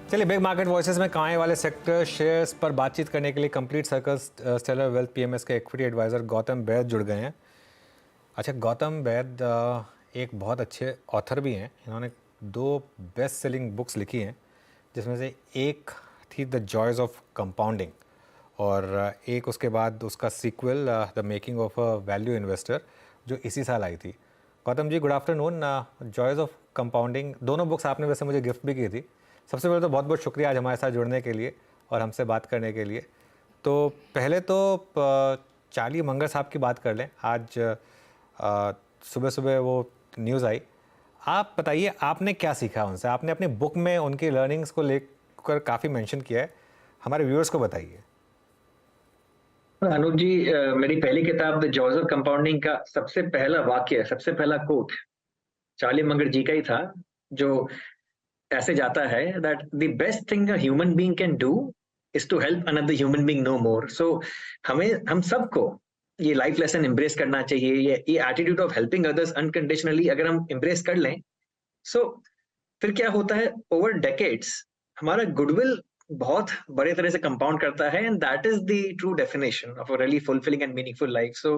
चलिए, big market voices में कमाने वाले सेक्टर शेयर्स पर बातचीत करने के लिए complete circle stellar wealth PMS के इक्विटी एडवाइजर गौतम बैद जुड़ गए हैं। अच्छा, गौतम बैद एक बहुत अच्छे ऑथर भी हैं। इन्होंने 2 बेस्ट सेलिंग बुक्स लिखी हैं, जिसमें से एक थी द जॉयज़ ऑफ कंपाउंडिंग और एक उसके बाद उसका sequel the making of a value investor, जो इसी साल आई थी। Gautam ji, good afternoon. Joys of compounding दोनों बुक्स आपने वैसे मुझे गिफ्ट भी की थी। सबसे पहले तो बहुत बहुत शुक्रिया आज हमारे साथ जुड़ने के लिए और हमसे बात करने के लिए। तो पहले तो चार्ली मंगर साहब की बात कर लें। आज सुबह सुबह वो न्यूज़ आई। आप बताइए, आपने क्या सीखा उनसे? आपने अपनी बुक में उनकी लर्निंग्स को लेकर काफ़ी मेंशन किया है, हमारे व्यूअर्स को बताइए। अनुज जी, मेरी पहली किताब द जॉयज ऑफ कंपाउंडिंग का सबसे पहला वाक्य, सबसे पहला कोट चार्ली मंगर जी का ही था, जो ऐसे जाता है that the best thing a human being can do is to help another human being no more. So हम सबको ये लाइफ लेसन एम्ब्रेस करना चाहिए। ये attitude of helping others unconditionally अगर हम एम्ब्रेस कर लें, सो फिर क्या होता है, ओवर डेकेड्स हमारा गुडविल बहुत बड़े तरह से कंपाउंड करता है, and that is the true definition of a really fulfilling and meaningful life. So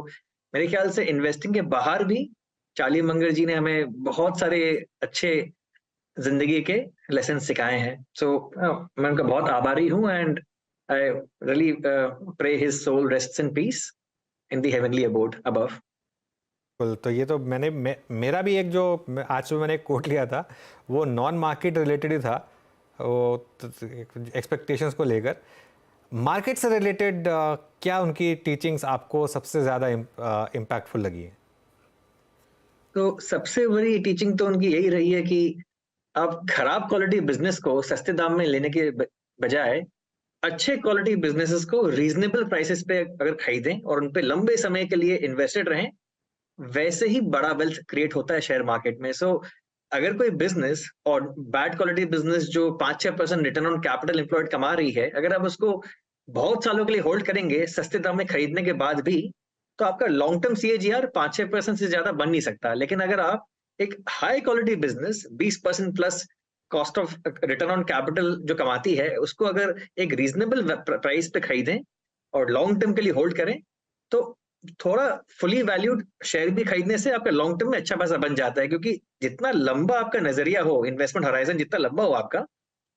मेरे ख्याल से इन्वेस्टिंग के बाहर भी चार्ली मंगर जी ने हमें बहुत सारे अच्छे जिंदगी के लेसन सिखाए हैं। सो मैं उनका बहुत आभारी हूँ, and I really pray his soul rests in peace in the heavenly abode above. बिल्कुल। तो ये तो मेरा भी एक जो आज सुबह मैंने एक कोट लिया था, वो नॉन मार्केट रिलेटेड ही था। वो एक्सपेक्टेशंस को लेकर मार्केट से रिलेटेड क्या उनकी टीचिंग्स आपको सबसे ज़्यादा इम्पैक्टफुल लगी है? तो सबसे बड़ी टीचिंग तो उनकी यही रही है कि आप खराब क्वालिटी बिजनेस को सस्ते दाम में लेने के बजाय अच्छे क्वालिटी बिजनेसेस को रीजनेबल प्राइसेस पे अगर खरीदें और उन पे लंबे समय के लिए इन्वेस्टेड रहें, वैसे ही बड़ा वेल्थ क्रिएट होता है शेयर मार्केट में। सो अगर कोई बिजनेस और बैड क्वालिटी बिजनेस जो 5-6% रिटर्न ऑन कैपिटल एम्प्लॉयड कमा रही है, अगर आप उसको बहुत सालों के लिए होल्ड करेंगे सस्ते दाम में खरीदने के बाद भी, तो आपका लॉन्ग टर्म सीएजीआर 5-6% से ज्यादा बन नहीं सकता। लेकिन अगर आप एक high quality business 20% plus cost of return on capital जो कमाती है, उसको अगर एक रीजनेबल प्राइस पे खरीदें और लॉन्ग टर्म के लिए होल्ड करें, तो थोड़ा फुली वैल्यूड शेयर भी खरीदने से आपका लॉन्ग टर्म में अच्छा पैसा बन जाता है। क्योंकि जितना लंबा आपका नजरिया हो, इन्वेस्टमेंट हॉराइजन जितना लंबा हो आपका,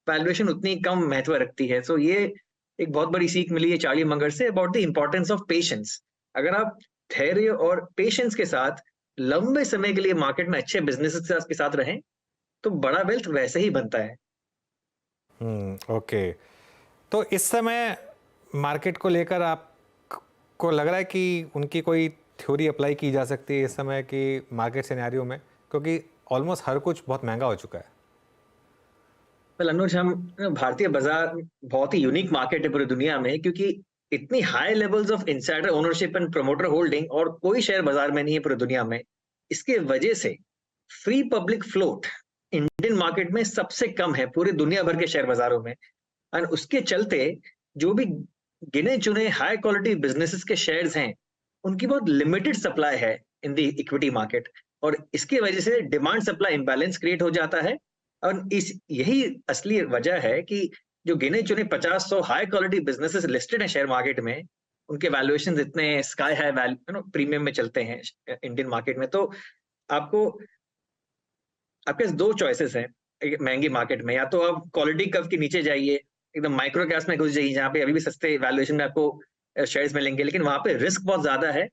वैल्यूएशन उतनी कम महत्व रखती है। सो ये एक बहुत बड़ी सीख मिली है Charlie Munger say about the importance of patience. अगर आप धैर्य और पेशेंस के साथ लंबे समय के लिए मार्केट में अच्छे बिजनेस के साथ रहें, तो बड़ा वेल्थ वैसे ही बनता है। ओके। तो इस समय मार्केट को लेकर आपको लग रहा है कि उनकी कोई थ्योरी अप्लाई की जा सकती है इस समय की मार्केट सिनेरियो में, क्योंकि ऑलमोस्ट हर कुछ बहुत महंगा हो चुका है? वेल अनुज, हम भारतीय बाजार बहुत ही यूनिक मार्केट है पूरी दुनिया में, क्योंकि इतनी high levels of insider ownership and promoter holding और कोई शेयर बाजार में नहीं है पूरी दुनिया में। इसके वजह से free public float Indian market में सबसे कम है पूरी दुनिया भर के शेयर बाजारों में। और उसके चलते जो भी गिने चुने हाई क्वालिटी बिजनेसेस के शेयर्स हैं, उनकी बहुत लिमिटेड सप्लाई है इन द इक्विटी मार्केट, और इसकी वजह से डिमांड सप्लाई इंबैलेंस क्रिएट हो जाता है। और इस यही असली वजह है कि जो गिने चुने 50-100 हाई क्वालिटी बिजनेसेस लिस्टेड हैं शेयर मार्केट में, उनके वैल्यूएशन इतने स्काई हाई प्रीमियम में चलते हैं इंडियन मार्केट में। तो आपको आपके पास दो चॉइसेस हैं महंगी मार्केट में। या तो आप क्वालिटी कर्व के नीचे जाइए, एकदम माइक्रो कैप्स में घुस जाइए, जहाँ पे अभी भी सस्ते वैल्यूएशन में आपको शेयर्स मिलेंगे, लेकिन वहां पे रिस्क बहुत ज्यादा है।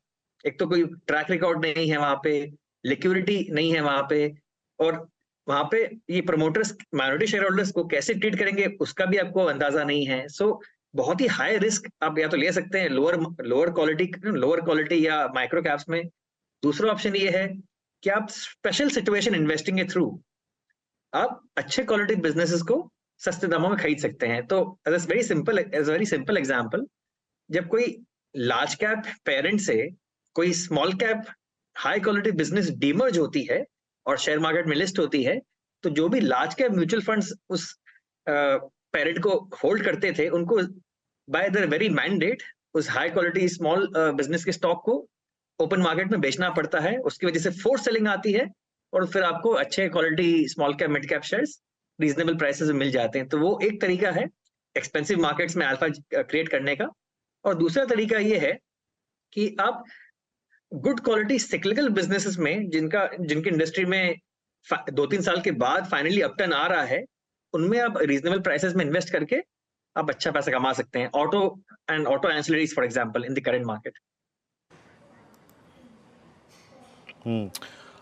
एक तो कोई ट्रैक रिकॉर्ड नहीं है वहां पे, लिक्विडिटी नहीं है वहां पे, और वहां पे ये प्रमोटर्स माइनॉरिटी शेयर होल्डर्स को कैसे ट्रीट करेंगे उसका भी आपको अंदाजा नहीं है। सो बहुत ही हाई रिस्क आप या तो ले सकते हैं लोअर क्वालिटी या माइक्रो कैप्स में। दूसरा ऑप्शन ये है कि आप स्पेशल सिचुएशन इन्वेस्टिंग के थ्रू आप अच्छे क्वालिटी बिजनेसेस को सस्ते दामों में खरीद सकते हैं। तो वेरी सिंपल एग्जांपल, जब कोई लार्ज कैप पेरेंट से कोई small cap high quality business demerge होती है और शेयर मार्केट में लिस्ट होती है, तो जो भी लार्ज कैप म्यूचुअल फंड्स उस पेरेंट को होल्ड करते थे, उनको बाय द वेरी मैंडेट उस हाई क्वालिटी स्मॉल बिजनेस के स्टॉक को ओपन मार्केट में बेचना पड़ता है। उसकी वजह से फोर्स सेलिंग आती है, और फिर आपको अच्छे quality small cap mid cap shares reasonable prices में मिल जाते हैं। तो वो एक तरीका है एक्सपेंसिव मार्केट्स में अल्फा क्रिएट करने का। और दूसरा तरीका ये है कि आप गुड क्वालिटी सिक्लिकल बिजनेसेस में जिनकी इंडस्ट्री में 2-3 साल के बाद फाइनली अपटर्न आ रहा है, उनमें आप रीजनेबल प्राइसेस में इन्वेस्ट करके आप अच्छा पैसा कमा सकते हैं। Auto ancillaries for example in the current market.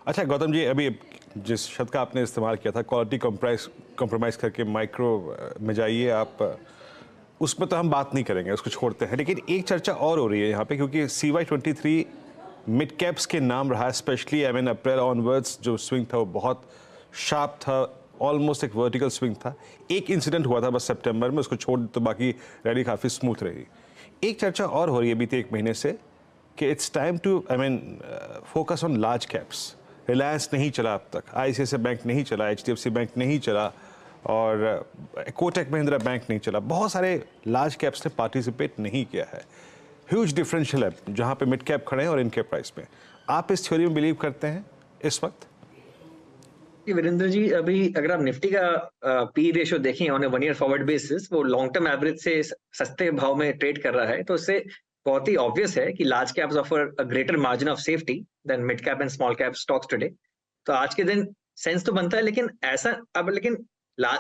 अच्छा गौतम जी, अभी जिस शब्द का आपने इस्तेमाल किया था, क्वालिटी कंप्रोमाइज़ करके माइक्रो में जाइए आप, उसमें तो हम बात नहीं करेंगे, उसको छोड़ते हैं। लेकिन एक चर्चा और हो रही है यहाँ पे, क्योंकि CY23 मिड कैप्स के नाम रहा है, स्पेशली अप्रैल ऑनवर्ड्स जो स्विंग था वो बहुत शार्प था, ऑलमोस्ट एक वर्टिकल स्विंग था। एक इंसिडेंट हुआ था बस सितंबर में, उसको छोड़ तो बाकी रैली काफ़ी स्मूथ रही। एक चर्चा और हो रही है बीते एक महीने से कि it's time to focus on large caps. Reliance नहीं चला अब तक, ICICI बैंक नहीं चला, HDFC बैंक नहीं चला, और कोटक महिंद्रा बैंक नहीं चला। बहुत सारे लार्ज कैप्स ने पार्टिसिपेट नहीं किया है। ह्यूज डिफरेंशियल है जहाँ पे मिड कैप खड़े हैं और इनके प्राइस में। आप इस थ्योरी में बिलीव करते हैं इस वक्त? वीरेंद्र जी, अभी अगर आप निफ्टी का पी रेशियो देखें on A 1 year forward basis, वो लॉन्ग टर्म एवरेज से सस्ते भाव में ट्रेड कर रहा है। तो उससे बहुत ही ऑब्वियस है कि large caps offer a greater margin of safety than mid cap and small cap stocks today. तो आज के दिन सेंस तो बनता है, लेकिन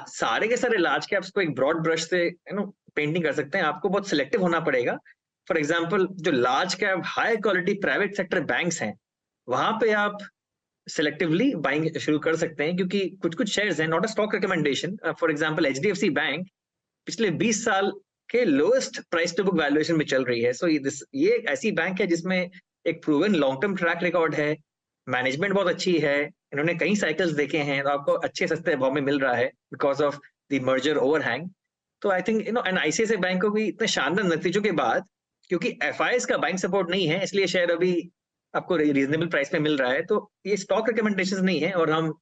सारे के सारे लार्ज कैप्स को एक ब्रॉड ब्रश से पेंटिंग कर सकते हैं। आपको बहुत सिलेक्टिव होना पड़ेगा। फॉर एग्जाम्पल, जो large cap high quality private sector banks हैं, वहां पे आप सिलेक्टिवली बाइंग शुरू कर सकते हैं, क्योंकि कुछ कुछ शेयर्स हैं, not a stock recommendation. For example HDFC bank पिछले 20 साल के lowest price to book valuation में चल रही है। सो ये एक ऐसी बैंक है जिसमें एक proven long term track record है, मैनेजमेंट बहुत अच्छी है, इन्होंने कई साइकिल्स देखे हैं, तो आपको अच्छे सस्ते भाव में मिल रहा है because of the merger overhang. तो I think and ICICI bank को भी इतने शानदार नतीजों के बाद, क्योंकि FIs का बाइंग सपोर्ट नहीं है, इसलिए शेयर अभी आपको रीजनेबल प्राइस पे मिल रहा है। तो ये स्टॉक रिकमेंडेशंस नहीं है, और हम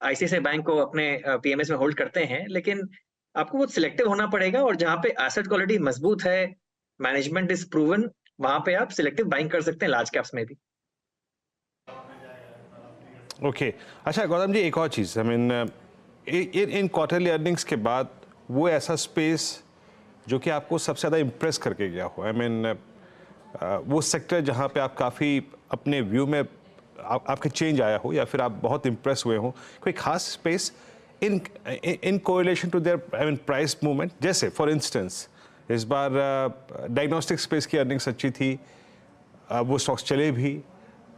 ICICI बैंक को अपने PMS में होल्ड करते हैं, लेकिन आपको बहुत सिलेक्टिव होना पड़ेगा। और जहां पे एसेट क्वालिटी मजबूत है, मैनेजमेंट इज प्रूवन, वहां पे आप सिलेक्टिव बाइंग कर सकते हैं लार्ज कैप्स में भी। ओके अच्छा गौतम जी, एक और चीज़, इन क्वार्टरली अर्निंग्स के बाद वो ऐसा स्पेस जो कि आपको सबसे ज़्यादा इम्प्रेस करके गया हो, वो सेक्टर जहाँ पे आप काफ़ी अपने व्यू में आपके चेंज आया हो, या फिर आप बहुत इम्प्रेस हुए हो, कोई खास space in correlation to their price movement? जैसे फॉर इंस्टेंस इस बार डायग्नोस्टिक स्पेस की अर्निंग्स अच्छी थी, वो स्टॉक्स चले भी।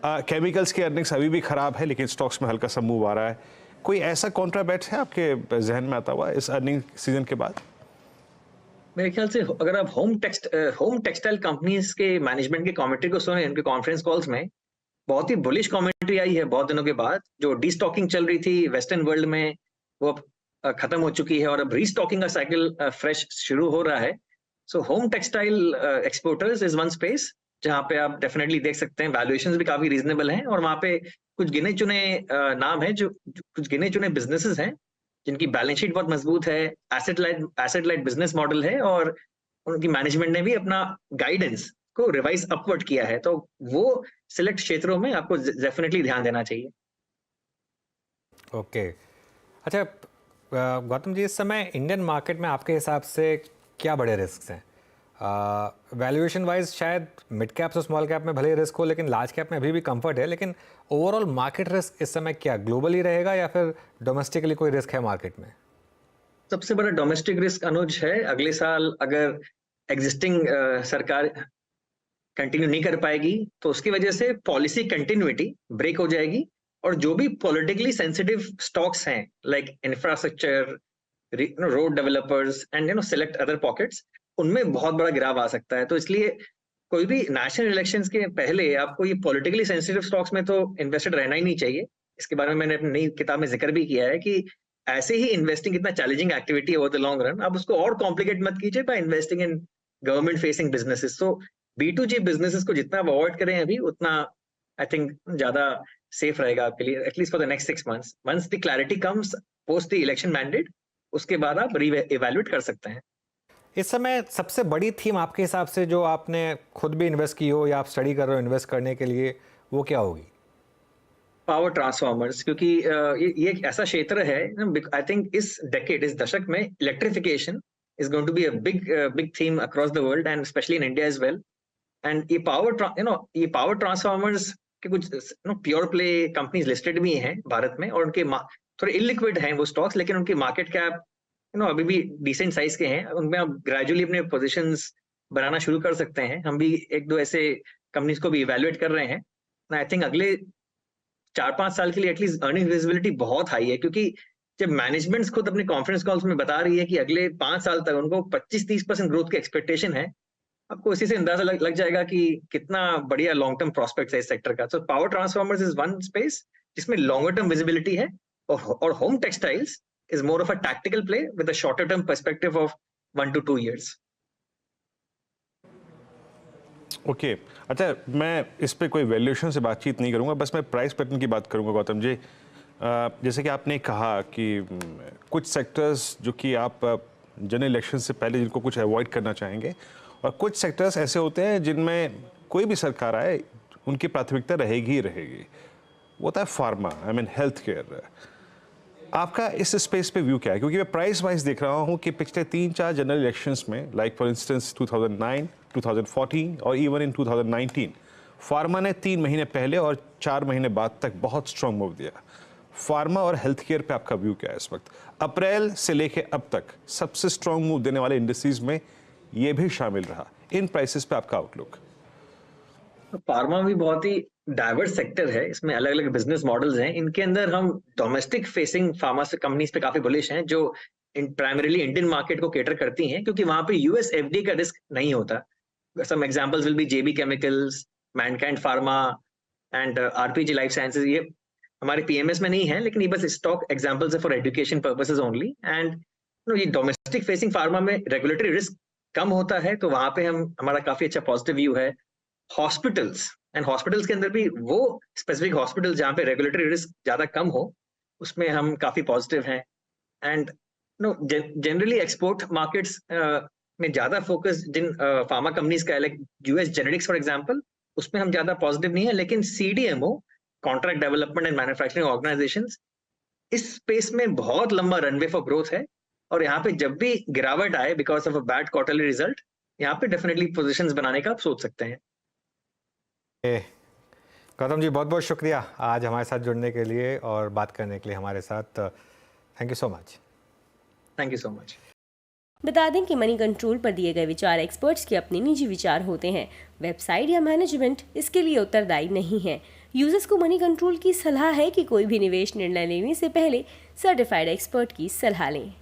केमिकल्स की अर्निंग्स अभी भी ख़राब है, लेकिन स्टॉक्स में हल्का सा मूव आ रहा है। कोई ऐसा कॉन्ट्राबैट है आपके जहन में आता हुआ इस अर्निंग सीजन के बाद? मेरे ख्याल से अगर आप होम टेक्सटाइल कंपनीज के मैनेजमेंट के कमेंट्री को सुने, उनके कॉन्फ्रेंस कॉल्स में बहुत ही बुलिश कमेंट्री आई है बहुत दिनों के बाद। जो डीस्टॉकिंग चल रही थी वेस्टर्न वर्ल्ड में, वो अब खत्म हो चुकी है, और अब रीस्टॉकिंग का साइकिल फ्रेश शुरू हो रहा है। So home textile exporters is one space जहाँ पे आप डेफिनेटली देख सकते हैं, वैल्यूएशंस भी काफी रीजनेबल हैं, और वहाँ पे कुछ गिने चुने नाम है, जो कुछ गिने चुने बिजनेसेस हैं जिनकी बैलेंस शीट बहुत मजबूत है, एसेट लाइट बिजनेस मॉडल है, और उनकी मैनेजमेंट ने भी अपना गाइडेंस को रिवाइज अपवर्ड किया है। तो वो सिलेक्ट क्षेत्रों में आपको डेफिनेटली ध्यान देना चाहिए। ओके अच्छा गौतम जी, इस समय इंडियन मार्केट में आपके हिसाब से क्या बड़े रिस्क हैं? वैल्यूएशन वाइज शायद मिड कैप्स और स्मॉल कैप में भले रिस्क हो, लेकिन लार्ज कैप में अभी भी कंफर्ट है, लेकिन ओवरऑल मार्केट रिस्क इस समय क्या ग्लोबली रहेगा या फिर डोमेस्टिकली कोई रिस्क है मार्केट में? सबसे बड़ा डोमेस्टिक रिस्क अनुज है, अगले साल अगर एग्जिस्टिंग सरकार कंटिन्यू नहीं कर पाएगी तो उसकी वजह से पॉलिसी कंटिन्यूटी ब्रेक हो जाएगी, और जो भी पॉलिटिकली सेंसिटिव स्टॉक्स हैं like infrastructure, road developers and select other pockets, उनमें बहुत बड़ा गिराव आ सकता है। तो इसलिए कोई भी नेशनल इलेक्शंस के पहले आपको ये पॉलिटिकली सेंसिटिव स्टॉक्स में तो इन्वेस्टेड रहना ही नहीं चाहिए। इसके बारे में मैंने अपनी नई किताब में जिक्र भी किया है कि ऐसे ही इन्वेस्टिंग इतना चैलेंजिंग एक्टिविटी है ओवर द लॉन्ग रन। अब उसको और कॉम्प्लिकेट मत कीजिए by investing in government facing businesses. तो B2G बिजनेसेस को जितना आप अवॉइड करें अभी, उतना आई थिंक ज्यादा सेफ रहेगा आपके लिए, at least for the next 6 months। Once the clarity comes post the election mandate, उसके बाद आप इवैल्यूएट कर सकते हैं। इस समय सबसे बड़ी थीम आपके हिसाब से जो आपने खुद भी इन्वेस्ट की हो या आप स्टडी कर रहे हो इन्वेस्ट करने के लिए, वो क्या होगी? पावर ट्रांसफार्मर्स, क्योंकि ये एक ऐसा क्षेत्र है, आई थिंक इस डेकेड, इस दशक में electrification is going to be a big theme across the world and specially in India as well. And ये पावर ट्रांसफार्मर्स के कुछ प्योर प्ले कंपनीज लिस्टेड भी हैं भारत में, और उनके थोड़े इलिक्विड हैं वो स्टॉक्स, लेकिन उनकी मार्केट कैप अभी भी डिसेंट साइज के हैं। उनमें आप ग्रेजुअली अपने पोजीशंस बनाना शुरू कर सकते हैं। हम भी एक दो ऐसे कंपनीज को भी इवेलुएट कर रहे हैं। आई थिंक अगले 4-5 साल के लिए एटलीस्ट अर्निंग विजिबिलिटी बहुत हाई है, क्योंकि जब मैनेजमेंट्स खुद अपने कॉन्फ्रेंस कॉल्स में बता रही है कि अगले 5 साल तक उनको 25-30% ग्रोथ की एक्सपेक्टेशन है, आपको इसी से अंदाजा लग जाएगा कि कितना बढ़िया लॉन्ग टर्म प्रोस्पेक्ट्स है इस सेक्टर का। तो power transformers is one space जिसमें लॉन्गर टर्म विजिबिलिटी है, और home textiles is more of a tactical play with a shorter term perspective of 1 to 2 years. Okay अच्छा, मैं इस पे कोई वैल्यूएशन से बातचीत नहीं करूंगा, बस मैं प्राइस पैटर्न की बात करूंगा गौतम जी। जैसे कि आपने कहा कि कुछ सेक्टर्स जो कि आप जनरल इलेक्शन से पहले जिनको कुछ अवॉइड करना चाहेंगे, और कुछ सेक्टर्स ऐसे होते हैं जिनमें कोई भी सरकार आए उनकी प्राथमिकता रहेगी ही रहेगी। वो होता है pharma, I mean health care. आपका इस स्पेस पे व्यू क्या है? क्योंकि मैं प्राइस वाइज देख रहा हूँ कि पिछले 3-4 जनरल इलेक्शंस में, लाइक फॉर इंस्टेंस 2009, 2014 और इवन इन 2019, फार्मा ने 3 महीने पहले और 4 महीने बाद तक बहुत स्ट्रॉन्ग मूव दिया। फार्मा और हेल्थ केयर पे आपका व्यू क्या है इस वक्त? अप्रैल से लेके अब तक सबसे स्ट्रॉन्ग मूव देने वाले इंडस्ट्रीज में ये भी शामिल रहा। इन प्राइसेस पे आपका आउटलुक? फार्मा भी बहुत ही डाइवर्स सेक्टर है, इसमें अलग अलग बिजनेस मॉडल्स हैं। इनके अंदर हम डोमेस्टिक फेसिंग फार्मा कंपनीज पे काफी बुलिश हैं, जो प्राइमरीली इंडियन मार्केट को केटर करती हैं, क्योंकि वहां पे यूएस एफडी का रिस्क नहीं होता। Some examples will be JB chemicals, Mankind pharma and RPG life sciences. ये हमारे पीएमएस में नहीं है, लेकिन ये बस स्टॉक एग्जांपल्स है for education purposes only. And ये डोमेस्टिक फेसिंग फार्मा में रेगुलेटरी रिस्क कम होता है, तो वहां पे हमारा काफी अच्छा पॉजिटिव व्यू है। हॉस्पिटल्स के अंदर भी वो स्पेसिफिक हॉस्पिटल जहाँ पे रेगुलेटरी रिस्क ज्यादा कम हो, उसमें हम काफी पॉजिटिव हैं। एंड जनरली एक्सपोर्ट मार्केट्स में ज्यादा फोकस जिन फार्मा कंपनीज का है, like US generics for example, उसमें हम ज्यादा पॉजिटिव नहीं है। लेकिन CDMO, contract development and manufacturing organisations, इस स्पेस में बहुत लंबा रनवे फॉर ग्रोथ है। और यहाँ पे जब भी गिरावट आए because of a bad quarterly result, यहाँ पे डेफिनेटली पोजीशंस बनाने का आप सोच सकते हैं। गौतम जी, बहुत बहुत शुक्रिया आज हमारे साथ जुड़ने के लिए और बात करने के लिए हमारे साथ। Thank you so much. Thank you so much. बता दें कि मनी कंट्रोल पर दिए गए विचार एक्सपर्ट्स के अपने निजी विचार होते हैं। वेबसाइट या मैनेजमेंट इसके लिए उत्तरदायी नहीं है। यूजर्स को मनी कंट्रोल की सलाह है कि कोई भी निवेश निर्णय लेने से पहले सर्टिफाइड एक्सपर्ट की सलाह लें।